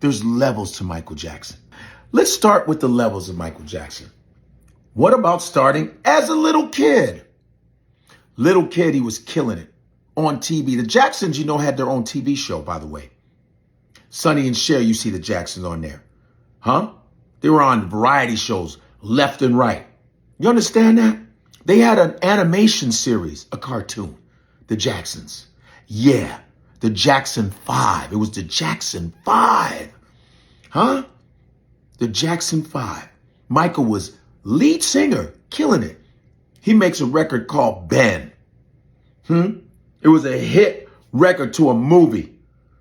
There's levels to Michael Jackson. Let's start with the levels of Michael Jackson. What about starting as a little kid? Little kid, he was killing it on TV. The Jacksons, had their own TV show, by the way. Sonny and Cher, you see the Jacksons on there. Huh? They were on variety shows left and right. You understand that? They had an animation series, a cartoon, the Jacksons. Yeah, the Jackson 5. It was the Jackson 5. Huh? The Jackson 5. Michael was lead singer, killing it. He makes a record called Ben. It was a hit record to a movie.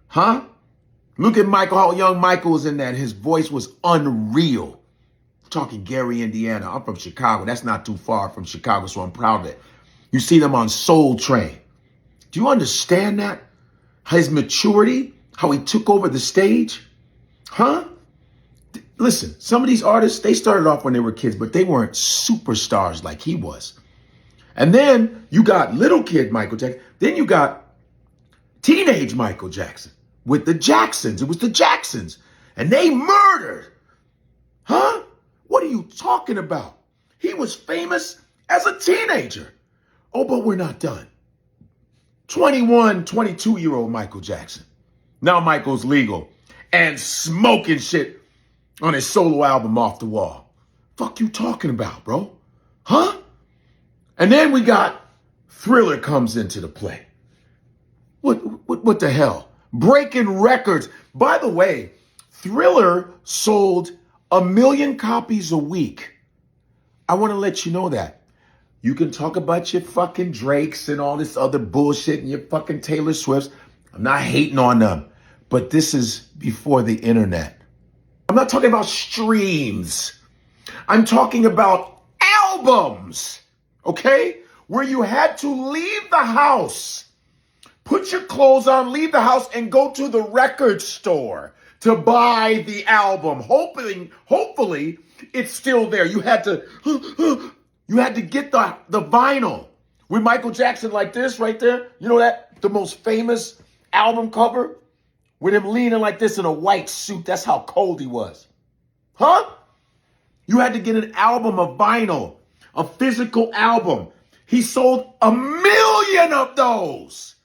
Huh? Look at Michael, how young Michael was in that. His voice was unreal. I'm talking Gary, Indiana. I'm from Chicago. That's not too far from Chicago, so I'm proud of it. You see them on Soul Train. Do you understand that? His maturity, how he took over the stage? Huh? Listen, some of these artists, they started off when they were kids, but they weren't superstars like he was. And then you got little kid Michael Jackson. Then you got teenage Michael Jackson with the Jacksons. It was the Jacksons. And they murdered. Huh? What are you talking about? He was famous as a teenager. Oh, but we're not done. 21, 22-year-old Michael Jackson. Now Michael's legal and smoking shit on his solo album Off the Wall. Fuck you talking about, bro? Huh? And then we got Thriller comes into the play. What the hell? Breaking records. By the way, Thriller sold 1 million copies a week. I want to let you know that. You can talk about your fucking Drakes and all this other bullshit and your fucking Taylor Swifts. I'm not hating on them, but this is before the internet. I'm not talking about streams. I'm talking about albums, okay? Where you had to leave the house, put your clothes on, leave the house, and go to the record store to buy the album. Hopefully, it's still there. You had to get the vinyl with Michael Jackson like this right there. You know that? The most famous album cover with him leaning like this in a white suit. That's how cold he was. Huh? You had to get an album of vinyl, a physical album. He sold 1 million of those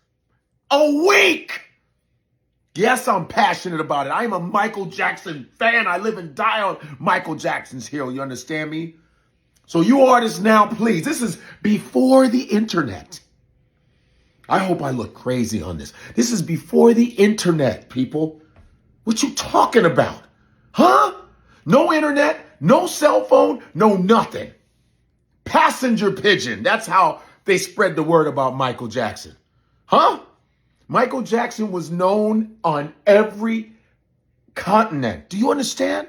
a week. Yes, I'm passionate about it. I am a Michael Jackson fan. I live and die on Michael Jackson's hill. You understand me? So you artists now, please, this is before the internet. I hope I look crazy on this. This is before the internet, people. What you talking about? Huh? No internet, no cell phone, no nothing. Passenger pigeon. That's how they spread the word about Michael Jackson. Huh? Michael Jackson was known on every continent. Do you understand?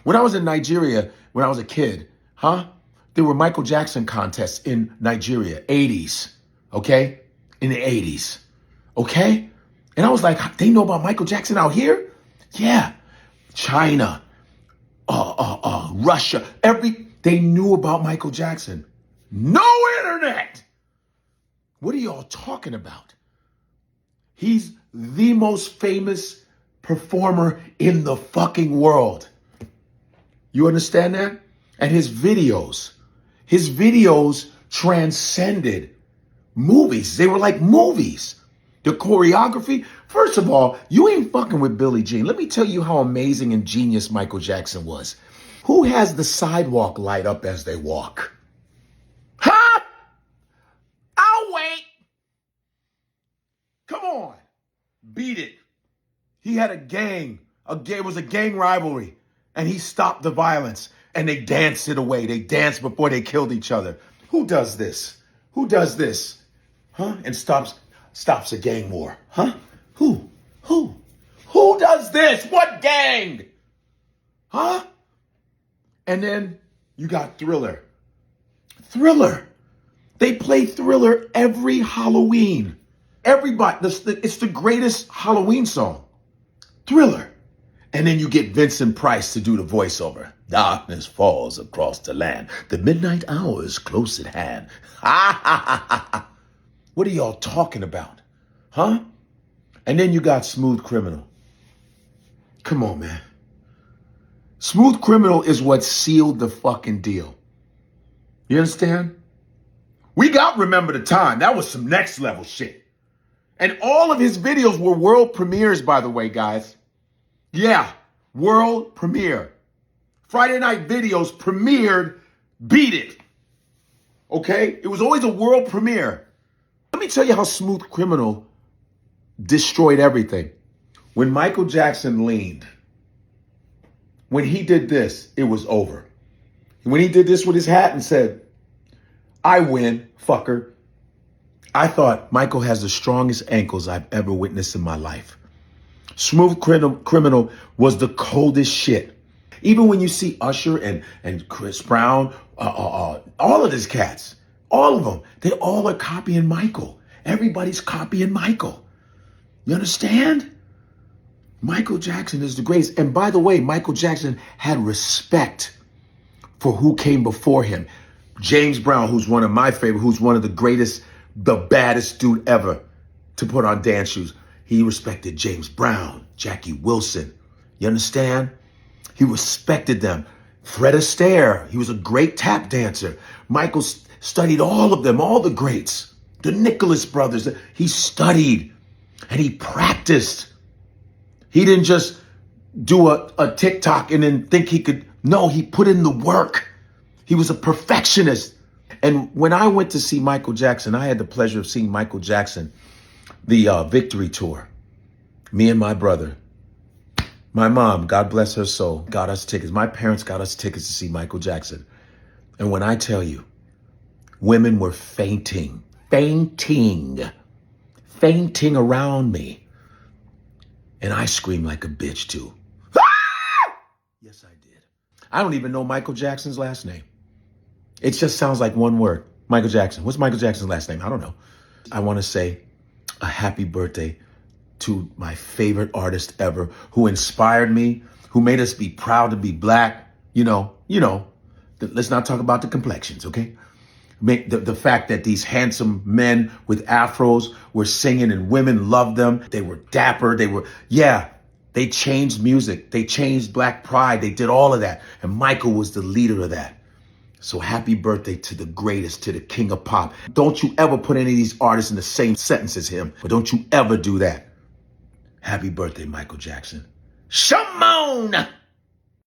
When I was in Nigeria, when I was a kid, there were Michael Jackson contests in Nigeria, 80s, okay? In the 80s, okay? And I was like, they know about Michael Jackson out here? Yeah. China, Russia, they knew about Michael Jackson. No internet. What are y'all talking about? He's the most famous performer in the fucking world. You understand that? And his videos transcended movies. They were like movies. The choreography. First of all, you ain't fucking with Billie Jean. Let me tell you how amazing and genius Michael Jackson was. Who has the sidewalk light up as they walk? Huh? I'll wait. Come on. Beat it. He had a gang. It was a gang rivalry. And he stopped the violence. And they danced it away. They danced before they killed each other. Who does this? Who does this? Huh? And stops a gang war. Huh? Who? Who does this? What gang? Huh? And then you got Thriller. Thriller. They play Thriller every Halloween. Everybody, it's the greatest Halloween song. Thriller. And then you get Vincent Price to do the voiceover. Darkness falls across the land. The midnight hour is close at hand. What are y'all talking about? Huh? And then you got Smooth Criminal. Come on, man. Smooth Criminal is what sealed the fucking deal. You understand? We got Remember the Time. That was some next level shit. And all of his videos were world premieres, by the way, guys. Yeah, world premiere. Friday Night Videos premiered Beat It. Okay? It was always a world premiere. Let me tell you how Smooth Criminal destroyed everything. When Michael Jackson leaned, when he did this, it was over. When he did this with his hat and said, I win, fucker. I thought Michael has the strongest ankles I've ever witnessed in my life. Smooth Criminal was the coldest shit. Even when you see Usher and Chris Brown, all of these cats, all of them, they all are copying Michael. Everybody's copying Michael. You understand? Michael Jackson is the greatest. And by the way, Michael Jackson had respect for who came before him. James Brown, who's one of my favorite, who's one of the greatest, the baddest dude ever to put on dance shoes. He respected James Brown, Jackie Wilson. You understand? He respected them. Fred Astaire, he was a great tap dancer. Michael studied all of them, all the greats. The Nicholas brothers, he studied and he practiced. He didn't just do a TikTok and then think he could. No, he put in the work. He was a perfectionist. And when I went to see Michael Jackson, I had the pleasure of seeing Michael Jackson, the Victory Tour. Me and my brother. My mom, God bless her soul, got us tickets. My parents got us tickets to see Michael Jackson. And when I tell you, women were fainting around me. And I screamed like a bitch too. Ah! Yes, I did. I don't even know Michael Jackson's last name. It just sounds like one word. Michael Jackson. What's Michael Jackson's last name? I don't know. I want to say a happy birthday to my favorite artist ever, who inspired me, who made us be proud to be black. Let's not talk about the complexions, okay? The fact that these handsome men with afros were singing and women loved them. They were dapper. They changed music. They changed black pride. They did all of that. And Michael was the leader of that. So happy birthday to the greatest, to the king of pop. Don't you ever put any of these artists in the same sentence as him. But don't you ever do that. Happy birthday, Michael Jackson. Shimon!